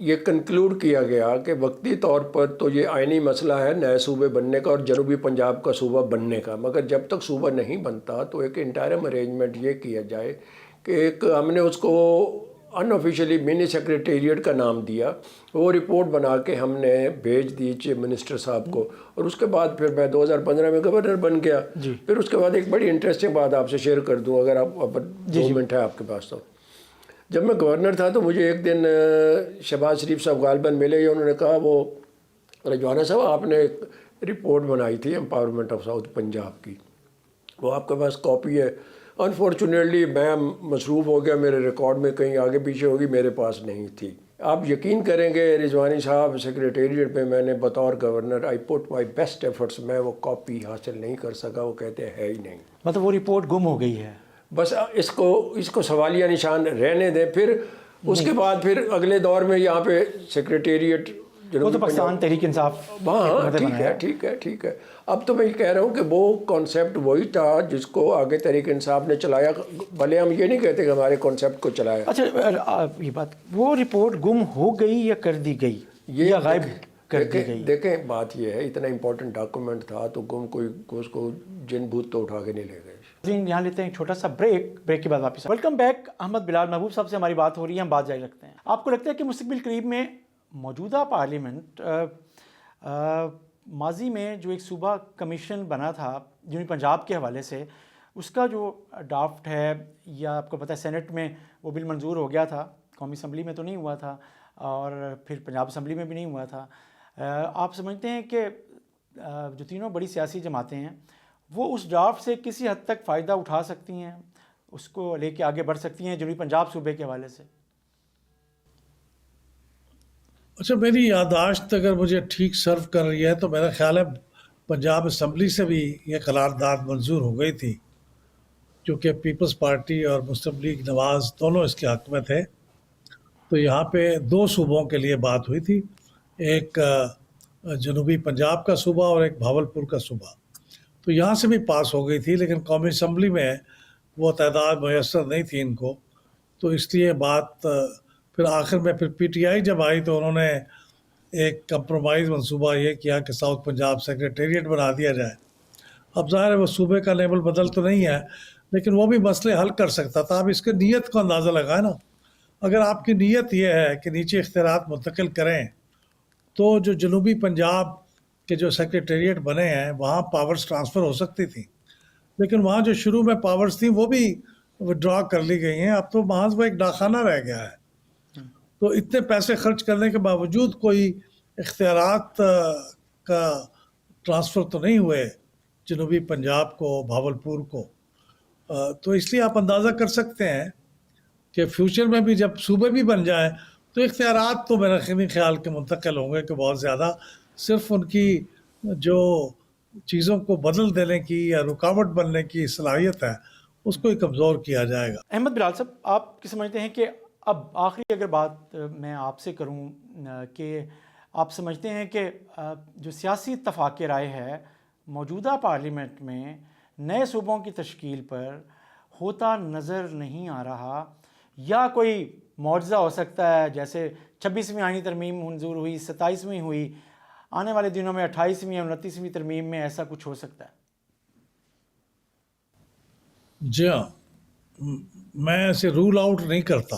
یہ کنکلوڈ کیا گیا کہ وقتی طور پر تو یہ آئینی مسئلہ ہے نئے صوبے بننے کا اور جنوبی پنجاب کا صوبہ بننے کا, مگر جب تک صوبہ نہیں بنتا تو ایک انٹائرم ارینجمنٹ یہ کیا جائے کہ ایک, ہم نے اس کو ان آفیشیلی منی سیکریٹریٹ کا نام دیا. وہ رپورٹ بنا کے ہم نے بھیج دی چیف منسٹر صاحب کو, اور اس کے بعد پھر میں 2015 میں گورنر بن گیا. پھر اس کے بعد ایک بڑی انٹرسٹنگ بات آپ سے شیئر کر دوں, اگر آپ 2 منٹ ہے آپ کے پاس. تو جب میں گورنر تھا تو مجھے ایک دن شہباز شریف صاحب غالباً ملے, انہوں نے کہا وہ رجوانہ صاحب آپ نے ایک رپورٹ بنائی تھی امپاورمنٹ آف ساؤتھ پنجاب کی, وہ آپ کے پاس کاپی ہے. انفارچونیٹلی میں مصروف ہو گیا, میرے ریکارڈ میں کہیں آگے پیچھے ہوگی, میرے پاس نہیں تھی. آپ یقین کریں گے رضوانی صاحب سیکریٹریٹ میں میں نے بطور governor I put my best efforts, میں وہ کاپی حاصل نہیں کر سکا. وہ کہتے ہے ہی نہیں, مطلب وہ رپورٹ گم ہو گئی ہے. بس اس کو سوالیہ نشان رہنے دیں. پھر اس کے بعد پھر اگلے دور میں یہاں پہ سیکریٹریٹ وہ تو پاکستان تحریک انصاف, ہاں ٹھیک ہے. اب تو میں یہ کہہ رہا ہوں کہ وہ کانسیپٹ وہی تھا جس کو آگے تحریک انصاف نے چلایا, بھلے ہم یہ نہیں کہتے کہ ہمارے کانسیپٹ کو چلایا. اچھا یہ بات, وہ رپورٹ گم ہو گئی یا کر دی گئی, یہ غائب کر دی گئی؟ دیکھیں بات یہ ہے, اتنا امپورٹنٹ ڈاکومنٹ تھا تو گم کوئی اس کو جن بھوت تو اٹھا کے نہیں لے گئے. یہاں لیتے ہیں ایک چھوٹا سا بریک کے بعد واپس. Welcome back. احمد بلال محبوب صاحب سے ہماری بات ہو رہی ہے, ہم بات جاری رکھتے ہیں. آپ کو لگتا ہے کہ مستقبل قریب میں موجودہ پارلیمنٹ ماضی میں جو ایک صوبہ کمیشن بنا تھا جنوبی پنجاب کے حوالے سے, اس کا جو ڈرافٹ ہے, یا آپ کو پتہ ہے سینٹ میں وہ بل منظور ہو گیا تھا, قومی اسمبلی میں تو نہیں ہوا تھا, اور پھر پنجاب اسمبلی میں بھی نہیں ہوا تھا. آپ سمجھتے ہیں کہ جو تینوں بڑی سیاسی جماعتیں ہیں وہ اس ڈرافٹ سے کسی حد تک فائدہ اٹھا سکتی ہیں, اس کو لے کے آگے بڑھ سکتی ہیں جنوبی پنجاب صوبے کے حوالے سے؟ اچھا, میری یادداشت اگر مجھے ٹھیک سرو کر رہی ہے تو میرا خیال ہے پنجاب اسمبلی سے بھی یہ قرارداد منظور ہو گئی تھی, کیونکہ پیپلز پارٹی اور مسلم لیگ نواز دونوں اس کے حق میں تھے. تو یہاں پہ 2 صوبوں کے لیے بات ہوئی تھی, ایک جنوبی پنجاب کا صوبہ اور ایک بھاولپور کا صوبہ. تو یہاں سے بھی پاس ہو گئی تھی, لیکن قومی اسمبلی میں وہ تعداد میسر نہیں تھی ان کو. تو اس لیے بات پھر آخر میں پھر پی ٹی آئی جب آئی تو انہوں نے ایک کمپرومائز منصوبہ یہ کیا کہ ساؤتھ پنجاب سیکریٹریٹ بنا دیا جائے. اب ظاہر ہے وہ صوبے کا لیبل بدل تو نہیں ہے, لیکن وہ بھی مسئلے حل کر سکتا تھا. اب اس کے نیت کو اندازہ لگائے نا, اگر آپ کی نیت یہ ہے کہ نیچے اختیارات منتقل کریں تو جو جنوبی پنجاب کے جو سیکریٹریٹ بنے ہیں وہاں پاورز ٹرانسفر ہو سکتی تھی, لیکن وہاں جو شروع میں پاورز تھیں وہ بھی ودرا کر لی گئی ہیں. اب تو محض وہ ایک ڈاکخانہ رہ گیا ہے. تو اتنے پیسے خرچ کرنے کے باوجود کوئی اختیارات کا ٹرانسفر تو نہیں ہوئے جنوبی پنجاب کو، بھاولپور کو. تو اس لیے آپ اندازہ کر سکتے ہیں کہ فیوچر میں بھی جب صوبے بھی بن جائیں تو اختیارات تو میرا خیال کے منتقل ہوں گے کہ بہت زیادہ. صرف ان کی جو چیزوں کو بدل دینے کی یا رکاوٹ بننے کی صلاحیت ہے اس کو ہی کمزور کیا جائے گا. احمد بلال صاحب، آپ کیا سمجھتے ہیں کہ اب آخری اگر بات میں آپ سے کروں کہ آپ سمجھتے ہیں کہ جو سیاسی اتفاق رائے ہے موجودہ پارلیمنٹ میں نئے صوبوں کی تشکیل پر ہوتا نظر نہیں آ رہا، یا کوئی معجزہ ہو سکتا ہے جیسے 26ویں آئینی ترمیم منظور ہوئی، 27ویں ہوئی، آنے والے دنوں میں 28ویں یا 29ویں ترمیم میں ایسا کچھ ہو سکتا ہے؟ جی ہاں، میں اسے رول آؤٹ نہیں کرتا،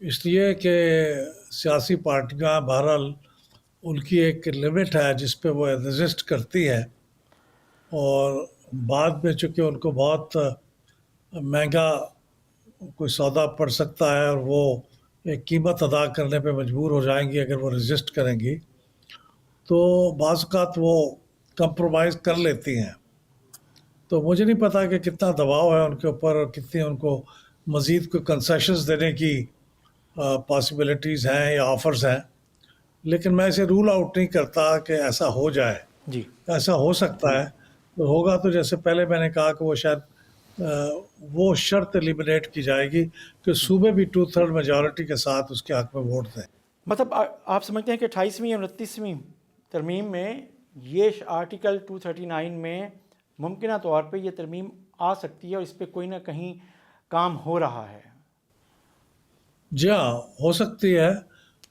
اس لیے کہ سیاسی پارٹیاں بہرحال ان کی ایک لمٹ ہے جس پہ وہ ایگزسٹ کرتی ہے، اور بعد میں چونکہ ان کو بہت مہنگا کوئی سودا پڑ سکتا ہے اور وہ ایک قیمت ادا کرنے پہ مجبور ہو جائیں گی اگر وہ ریزسٹ کریں گی، تو بعض اوقات وہ کمپرومائز کر لیتی ہیں. تو مجھے نہیں پتا کہ کتنا دباؤ ہے ان کے اوپر اور کتنی ان کو مزید کوئی کنسیشنز دینے کی پاسبلٹیز ہیں یا آفرز ہیں، لیکن میں اسے رول آؤٹ نہیں کرتا کہ ایسا ہو جائے. جی، ایسا ہو سکتا ہے، تو ہوگا تو جیسے پہلے میں نے کہا کہ وہ شاید وہ شرط ایلیمنیٹ کی جائے گی کہ صوبے بھی 2/3 میجورٹی کے ساتھ اس کے حق میں ووٹ دیں. مطلب آپ سمجھتے ہیں کہ 28ویں یا 29ویں ترمیم میں یہ آرٹیکل 239 میں ممکنہ طور پہ یہ ترمیم آ سکتی ہے اور اس پہ کوئی نہ کہیں کام ہو رہا ہے؟ جی ہاں، ہو سکتی ہے،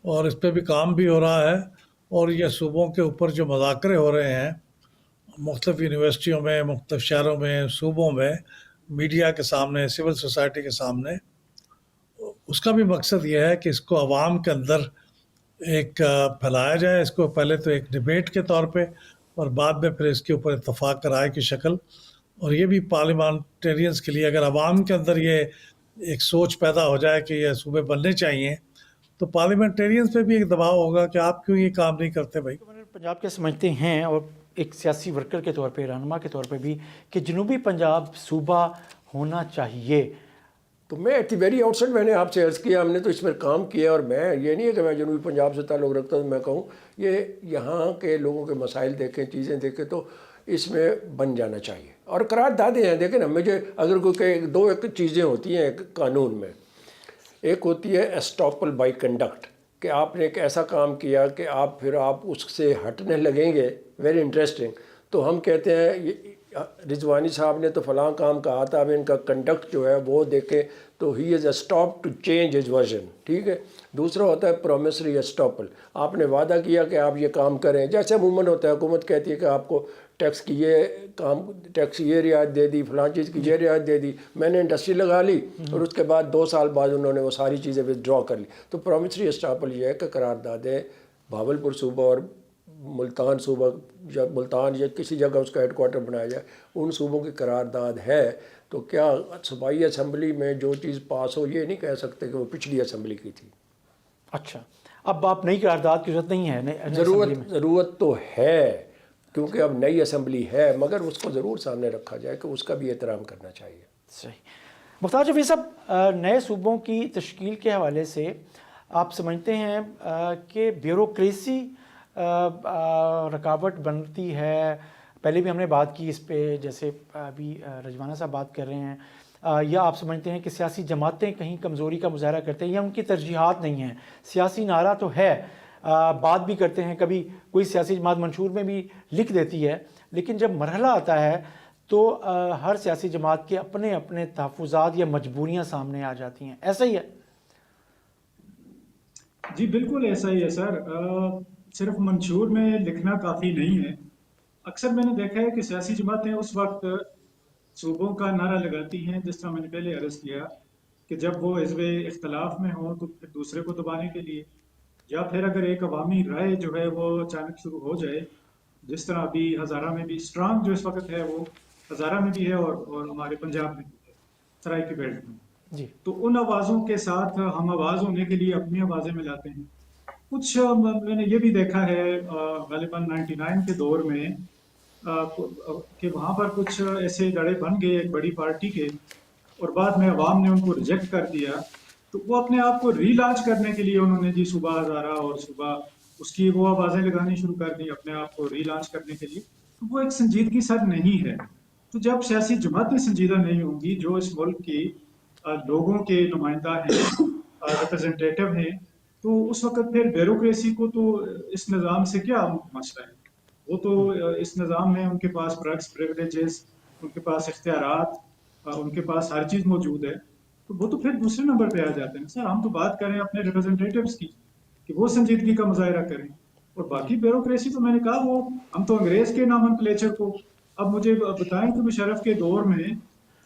اور اس پہ بھی کام بھی ہو رہا ہے، اور یہ صوبوں کے اوپر جو مذاکرے ہو رہے ہیں مختلف یونیورسٹیوں میں، مختلف شہروں میں، صوبوں میں، میڈیا کے سامنے، سول سوسائٹی کے سامنے، اس کا بھی مقصد یہ ہے کہ اس کو عوام کے اندر ایک پھیلایا جائے. اس کو پہلے تو ایک ڈبیٹ کے طور پہ اور بعد میں پھر اس کے اوپر اتفاق رائے کی شکل. اور یہ بھی پارلیمنٹرینز کے لیے اگر عوام کے اندر یہ ایک سوچ پیدا ہو جائے کہ یہ صوبے بننے چاہیے تو پارلیمنٹرینز پہ بھی ایک دباؤ ہوگا کہ آپ کیوں یہ کام نہیں کرتے بھائی. پنجاب کے سمجھتے ہیں اور ایک سیاسی ورکر کے طور پہ، رہنما کے طور پہ بھی، کہ جنوبی پنجاب صوبہ ہونا چاہیے. تو میں at the very outside میں نے آپ سے عرض کیا، ہم نے تو اس میں کام کیا، اور میں یہ نہیں ہے کہ میں جنوبی پنجاب سے تعلق رکھتا ہوں. میں کہوں یہ یہاں کے لوگوں کے مسائل دیکھیں، چیزیں دیکھیں تو اس میں بن جانا چاہیے. اور قراردادیں ہیں، دیکھیں نا، مجھے اگر کوئی ایک چیزیں ہوتی ہیں ایک قانون میں، ایک ہوتی ہے اسٹاپل بائی کنڈکٹ، کہ آپ نے ایک ایسا کام کیا کہ پھر آپ اس سے ہٹنے لگیں گے. Very interesting. تو ہم کہتے ہیں رضوانی صاحب نے تو فلاں کام کہا تھا، اب ان کا کنڈکٹ جو ہے وہ دیکھیں تو he is a stop to change his version. ٹھیک ہے. دوسرا ہوتا ہے پرومسری اسٹاپل. آپ نے وعدہ کیا کہ آپ یہ کام کریں، جیسے عموماً ہوتا ہے، حکومت کہتی ہے کہ آپ کو ٹیکس کی ٹیکس یہ رعایت دے دی، فلاں چیز کی یہ رعایت دے دی. میں نے انڈسٹری لگا لی اور اس کے بعد 2 سال بعد انہوں نے وہ ساری چیزیں ودرا کر لی. تو پرومسری اسٹاپل یہ ہے کہ قراردادیں بھاولپور صوبہ اور ملتان صوبہ یا ملتان یا کسی جگہ اس کا ہیڈ کوارٹر بنایا جائے، ان صوبوں کی قرارداد ہے. تو کیا صوبائی اسمبلی میں جو چیز پاس ہو یہ نہیں کہہ سکتے کہ وہ پچھلی اسمبلی کی تھی. اچھا، اب آپ نئی قرارداد کی ضرورت نہیں ہے؟ ضرورت تو ہے، کیونکہ اب نئی اسمبلی ہے، مگر اس کو ضرور سامنے رکھا جائے کہ اس کا بھی احترام کرنا چاہیے. صحیح. مختار شفیع صاحب، نئے صوبوں کی تشکیل کے حوالے سے آپ سمجھتے ہیں کہ بیوروکریسی رکاوٹ بنتی ہے؟ پہلے بھی ہم نے بات کی اس پہ، جیسے ابھی رجوانہ صاحب بات کر رہے ہیں. یا آپ سمجھتے ہیں کہ سیاسی جماعتیں کہیں کمزوری کا مظاہرہ کرتے ہیں یا ان کی ترجیحات نہیں ہیں؟ سیاسی نعرہ تو ہے، بات بھی کرتے ہیں، کبھی کوئی سیاسی جماعت منشور میں بھی لکھ دیتی ہے، لیکن جب مرحلہ آتا ہے تو ہر سیاسی جماعت کے اپنے اپنے تحفظات یا مجبوریاں سامنے آ جاتی ہیں. ایسا ہی ہے؟ جی بالکل ایسا ہی ہے سر. صرف منشور میں لکھنا کافی نہیں ہے. اکثر میں نے دیکھا ہے کہ سیاسی جماعتیں اس وقت صوبوں کا نعرہ لگاتی ہیں، جس طرح میں نے پہلے عرض کیا، کہ جب وہ حزب اختلاف میں ہوں تو پھر دوسرے کو دبانے کے لیے، یا پھر اگر ایک عوامی رائے جو ہے وہ اچانک شروع ہو جائے، جس طرح ابھی ہزارہ میں بھی اسٹرانگ جو اس وقت ہے وہ ہزارہ میں بھی ہے اور ہمارے پنجاب میں بھی ہے، سرائیکی بیلٹ میں. جی. تو ان آوازوں کے ساتھ ہم آواز ہونے کے لیے اپنی آوازیں ملاتے ہیں. کچھ میں نے یہ بھی دیکھا ہے غالباً 99 کے دور میں کہ وہاں پر کچھ ایسے ادارے بن گئے ایک بڑی پارٹی کے، اور بعد میں عوام نے ان کو ریجیکٹ کر دیا، تو وہ اپنے آپ کو ری لانچ کرنے کے لیے انہوں نے جی صبح ہزارہ اور صبح اس کی وہ آوازیں لگانی شروع کر دی اپنے آپ کو ری لانچ کرنے کے لیے، تو وہ ایک سنجیدگی سر نہیں ہے۔ تو جب سیاسی جماعتیں سنجیدہ نہیں ہوں گی جو اس ملک کی لوگوں کے نمائندہ ہیں، ریپرزنٹیٹو ہیں، تو اس وقت پھر بیوروکریسی کو تو اس نظام سے کیا مسئلہ ہے؟ وہ تو اس نظام میں ان کے پاس ڈرگس پریولیجز، ان کے پاس اختیارات، ان کے پاس ہر چیز موجود ہے، تو وہ تو پھر دوسرے نمبر پہ آ جاتے ہیں سر۔ ہم تو بات کریں اپنے ریپرزنٹیٹیوز کی کہ وہ سنجیدگی کا مظاہرہ کریں، اور باقی بیوروکریسی تو میں نے کہا وہ ہم تو انگریز کے نامن کلیچر کو، اب مجھے بتائیں کہ مشرف کے دور میں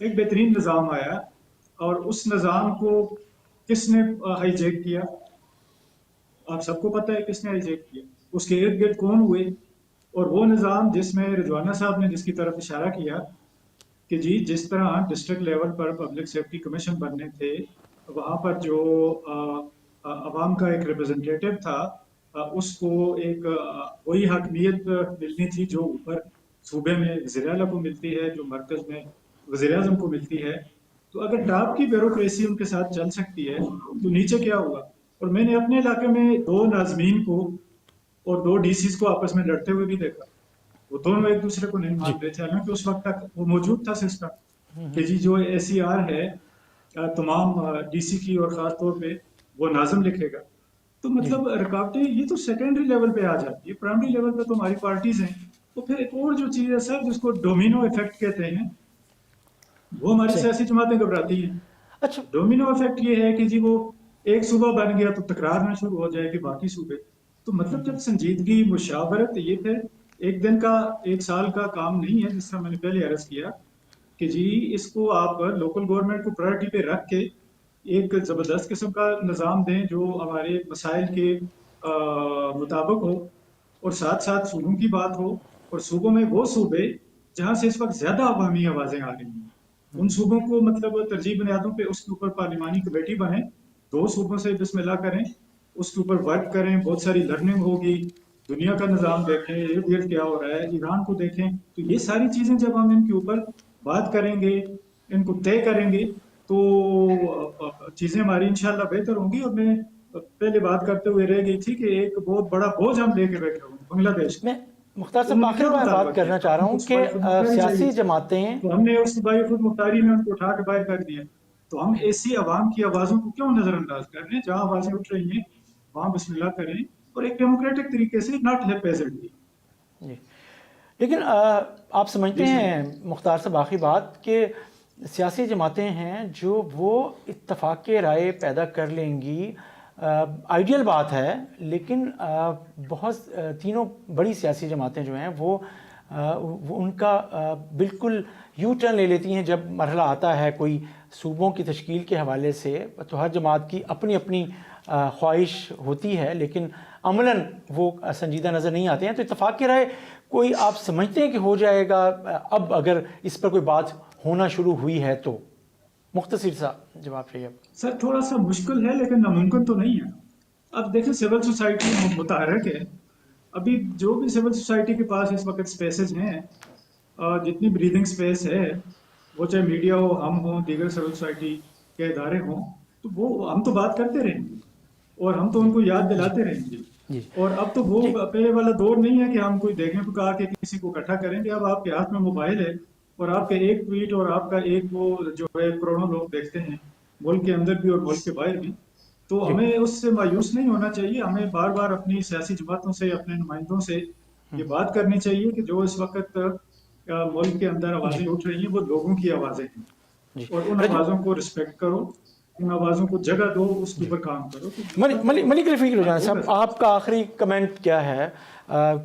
ایک بہترین نظام آیا اور اس نظام کو کس نے ہائی جیک کیا؟ آپ سب کو پتہ ہے کس نے ہائی جیک کیا، اس کے ارد گرد کون ہوئے؟ اور وہ نظام جس میں رضوانہ صاحب نے جس کی طرف اشارہ کیا کہ جی جس طرح ڈسٹرکٹ لیول پر پبلک سیفٹی کمیشن بننے تھے، وہاں پر جو عوام کا ایک ریپرزنٹیٹو تھا، اس کو ایک وہی حاکمیت ملنی تھی جو اوپر صوبے میں وزیر اعلیٰ کو ملتی ہے، جو مرکز میں وزیر اعظم کو ملتی ہے۔ تو اگر ٹاپ کی بیوروکریسی ان کے ساتھ چل سکتی ہے تو نیچے کیا ہوگا؟ اور میں نے اپنے علاقے میں 2 ناظمین کو اور 2 ڈی سیز کو آپس میں لڑتے ہوئے بھی دیکھا، وہ دونوں ایک دوسرے کو نہیں مان رہے تھے، حالانکہ اس وقت تک وہ موجود تھا سسٹم کہ جی جو ایس سی آر ہے تمام ڈی سی کی اور خاص طور پہ وہ ناظم لکھے گا۔ تو مطلب رکاوٹیں یہ تو سیکنڈری لیول پہ آ جاتی ہے، پرائمری لیول پہ تو ہماری پارٹیز ہیں۔ تو پھر ایک اور جو چیز ہے سر جس کو ڈومینو ایفیکٹ کہتے ہیں، وہ ہماری سیاسی جماعتیں گھبراتی ہیں۔ اچھا، ڈومینو ایفیکٹ یہ ہے کہ جی وہ ایک صوبہ بن گیا تو تکرار میں شروع ہو جائے گی باقی صوبے، تو مطلب جب سنجیدگی مشاورت، یہ پھر ایک دن کا ایک سال کا کام نہیں ہے، جس طرح میں نے پہلے عرض کیا کہ جی اس کو آپ لوکل گورنمنٹ کو پرائرٹی پہ رکھ کے ایک زبردست قسم کا نظام دیں جو ہمارے مسائل کے مطابق ہو، اور ساتھ ساتھ صوبوں کی بات ہو، اور صوبوں میں وہ صوبے جہاں سے اس وقت زیادہ عوامی آوازیں آ رہی ہیں ان صوبوں کو مطلب ترجیح بنیادوں پہ اس کے اوپر پارلیمانی کمیٹی بنے، 2 صوبوں سے بسم اللہ کریں، اس کے اوپر ورک کریں، بہت ساری لرننگ ہوگی، دنیا کا نظام دیکھیں، ارد گرد کیا ہو رہا ہے، ایران کو دیکھیں، تو یہ ساری چیزیں جب ہم ان کے اوپر بات کریں گے، ان کو طے کریں گے، تو چیزیں ہماری انشاءاللہ بہتر ہوں گی۔ اور میں پہلے بات کرتے ہوئے رہ گئی تھی کہ ایک بہت بڑا بوجھ ہم لے کے بیٹھے ہوں بنگلہ دیش میں مختار صاحب آخر میں بات کرنا چاہ رہا ہوں کہ سیاسی جماعتیں، تو ہم نے اس صوبائی خود مختاری میں ان کو اٹھا کے باہر کر دیا، تو ہم ایسی عوام کی آوازوں کو کیوں نظر انداز کر رہے ہیں؟ جہاں آوازیں اٹھ رہی ہیں وہاں بسم اللہ کریں، اور ایک ڈیموکریٹک طریقے سے، ناٹ ہیپیزنٹلی۔ جی لیکن آپ سمجھتے ہیں مختار صاحب آخری بات کہ سیاسی جماعتیں ہیں جو وہ اتفاق رائے پیدا کر لیں گی، آئیڈیل بات ہے، لیکن بہت تینوں بڑی سیاسی جماعتیں جو ہیں وہ ان کا بالکل یو ٹرن لے لیتی ہیں جب مرحلہ آتا ہے کوئی صوبوں کی تشکیل کے حوالے سے، تو ہر جماعت کی اپنی اپنی خواہش ہوتی ہے لیکن عملاً وہ سنجیدہ نظر نہیں آتے ہیں۔ تو اتفاق کی رائے کوئی آپ سمجھتے ہیں کہ ہو جائے گا اب اگر اس پر کوئی بات ہونا شروع ہوئی ہے تو؟ مختصر سا جواب چاہیے سر تھوڑا سا مشکل ہے لیکن ناممکن تو نہیں ہے۔ اب دیکھیں سول سوسائٹی متحرک ہے، ابھی جو بھی سول سوسائٹی کے پاس اس وقت سپیسز ہیں، جتنی بریدنگ سپیس ہے، وہ چاہے میڈیا ہو، ہم ہوں، دیگر سول سوسائٹی کے ادارے ہوں، تو وہ ہم تو بات کرتے رہیں گے اور ہم تو ان کو یاد دلاتے رہیں گے۔ اور اب تو وہ پہلے والا دور نہیں ہے کہ ہم کوئی دیکھنے کو کہا کہ کسی کو اکٹھا کریں گے، اب آپ کے ہاتھ میں موبائل ہے اور آپ کا ایک ٹویٹ اور آپ کا ایک وہ جو ہے کروڑوں لوگ دیکھتے ہیں، ملک کے اندر بھی اور ملک کے باہر بھی۔ تو ہمیں اس سے مایوس نہیں ہونا چاہیے، ہمیں بار بار اپنی سیاسی جماعتوں سے، اپنے نمائندوں سے یہ بات کرنی چاہیے کہ جو اس وقت ملک کے اندر آوازیں اٹھ رہی ہیں وہ لوگوں کی آوازیں ہیں، اور ان آوازوں کو رسپیکٹ کرو، ان آوازوں کو جگہ دو، اس کے اوپر کام کرو۔ ملک رفیق رجان صاحب، آپ کا آخری کمنٹ کیا ہے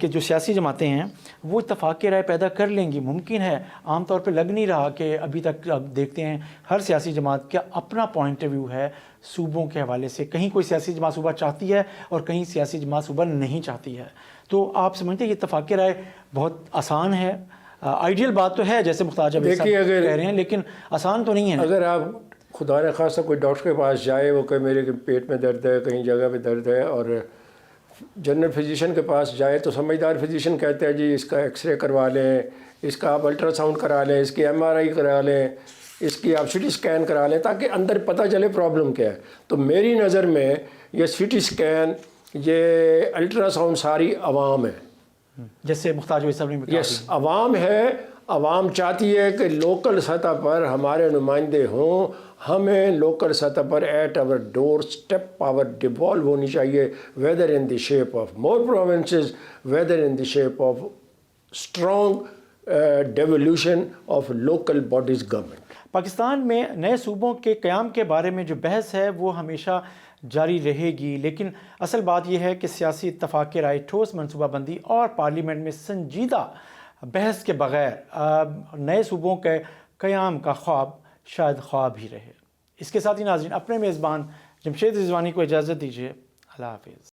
کہ جو سیاسی جماعتیں ہیں وہ اتفاق رائے پیدا کر لیں گی؟ ممکن ہے، عام طور پہ لگ نہیں رہا کہ ابھی تک اب دیکھتے ہیں ہر سیاسی جماعت کا اپنا پوائنٹ آف ویو ہے صوبوں کے حوالے سے، کہیں کوئی سیاسی جماعت صوبہ چاہتی ہے اور کہیں سیاسی جماعت صوبہ نہیں چاہتی ہے، تو آپ سمجھتے ہیں یہ اتفاق رائے بہت آسان ہے؟ آئیڈیل بات تو ہے جیسے مختار صاحب کہہ رہے ہیں، لیکن آسان تو نہیں ہے۔ اگر آپ خدا نخواستہ کوئی ڈاکٹر کے پاس جائے، وہ کہ میرے پیٹ میں درد ہے، کہیں جگہ پہ درد ہے، اور جنرل فزیشین کے پاس جائیں تو سمجھدار فزیشین کہتے ہیں جی اس کا ایکس رے کروا لیں، اس کا آپ الٹرا ساؤنڈ کرا لیں، اس کی ایم آر آئی کرا لیں، اس کی آپ سی ٹی اسکین کرا لیں تاکہ اندر پتہ چلے پرابلم کیا ہے۔ تو میری نظر میں یہ سی ٹی اسکین، یہ الٹرا ساؤنڈ ساری عوام ہے، جیسے مختار جو صاحب نے بتایا یس عوام ہے۔ عوام چاہتی ہے کہ لوکل سطح پر ہمارے نمائندے ہوں، ہمیں لوکل سطح پر at our door step power devolve ہونی چاہیے، whether in the shape of more provinces, whether in the shape of strong devolution of local bodies government. Pakistan میں نئے صوبوں کے قیام کے بارے میں جو بحث ہے وہ ہمیشہ جاری رہے گی، لیکن اصل بات یہ ہے کہ سیاسی اتفاق کے رائے، ٹھوس منصوبہ بندی اور پارلیمنٹ میں سنجیدہ بحث کے بغیر نئے صوبوں کے قیام کا خواب شاید خواب ہی رہے۔ اس کے ساتھ ہی ناظرین، اپنے میزبان جمشید رضوانی کو اجازت دیجیے۔ اللہ حافظ۔